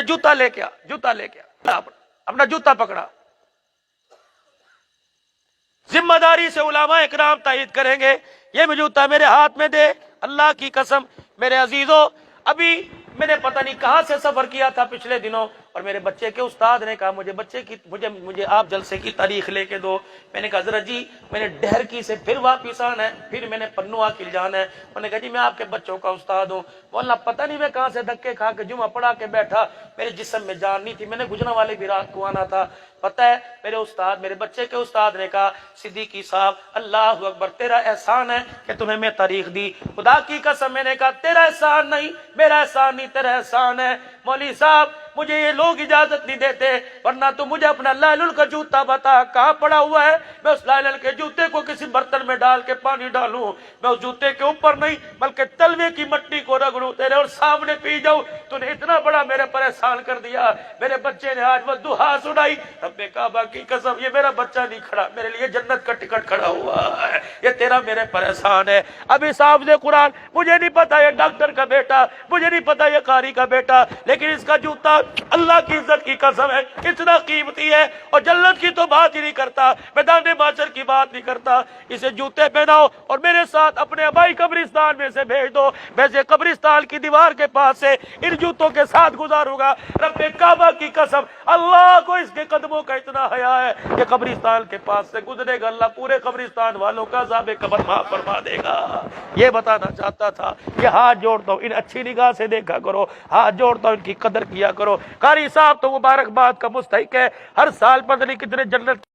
جوتا لے کے آ، اپنا جوتا پکڑا۔ ذمہ داری سے علماء اکرام تائید کریں گے، یہ بھی جوتا میرے ہاتھ میں دے۔ اللہ کی قسم میرے عزیزوں، ابھی میں نے پتہ نہیں کہاں سے سفر کیا تھا پچھلے دنوں، اور میرے بچے کے استاد نے کہا مجھے آپ جلسے کی تاریخ لے کے دو۔ میں نے کہا حضرت جی میں نے ڈہرکی سے پھر واپس آنا ہے، پھر میں نے پنو عاقل جانا ہے۔ انہوں نے کہا جی میں آپ کے بچوں کا استاد ہوں۔ مولانا پتہ نہیں میں کہاں سے دھکے کھا کے جمعہ پڑھا کے بیٹھا، میرے جسم میں جان نہیں تھی، میں نے گجرانوالے بھی رات کو آنا تھا۔ پتہ ہے میرے بچے کے استاد نے کہا صدیقی صاحب اللہ اکبر، تیرا احسان ہے کہ تمہیں میں تاریخ دی۔ خدا کی قسم میں نے کہا تیرا احسان نہیں، میرا احسان نہیں، تیرا احسان ہے۔ مولوی صاحب مجھے یہ لوگ اجازت نہیں دیتے، ورنہ تو مجھے اپنا لائلل کا جوتا بتا کہاں پڑا ہوا ہے، میں اس لائلل کے جوتے کو کسی برتن میں ڈال کے پانی ڈالوں، میں اس جوتے کے اوپر نہیں بلکہ تلوے کی مٹی کو رگڑوں تیرے اور سامنے پی جاؤں۔ تو نے اتنا بڑا میرے پر احسان کر دیا۔ میرے بچے نے آج وہ دعا سنائی، رب کعبہ کی قسم یہ میرا بچہ نہیں کھڑا، میرے لیے جنت کا ٹکٹ کھڑا ہوا ہے، یہ تیرا میرے پر احسان ہے۔ ابھی حافظ قرآن، مجھے نہیں پتا یہ ڈاکٹر کا بیٹا، مجھے نہیں پتا یہ قاری کا بیٹا، لیکن اس کا جوتا اللہ کی عزت کی قسم ہے اتنا قیمتی ہے، اور جنت کی تو بات ہی نہیں کرتا، میدان معاشر کی بات نہیں کرتا۔ اسے جوتے پہناؤ اور میرے ساتھ اپنے آبائی قبرستان میں سے بھیج دو، میں سے قبرستان کی دیوار کے پاس سے ان جوتوں کے ساتھ گزاروں گا۔ رب کعبہ کی قسم اللہ کو اس کے قدموں کا اتنا حیا ہے کہ قبرستان کے پاس سے گزرے گا، اللہ پورے قبرستان والوں کا عذاب قبر معاف فرما دے گا۔ یہ بتانا چاہتا تھا کہ ہاتھ جوڑتا ہوں، ان اچھی نگاہ سے دیکھا کرو، ہاتھ جوڑتا ہوں ان کی قدر کیا کرو۔ قاری صاحب تو مبارکباد کا مستحق ہے، ہر سال پتہ نہیں کتنے جنت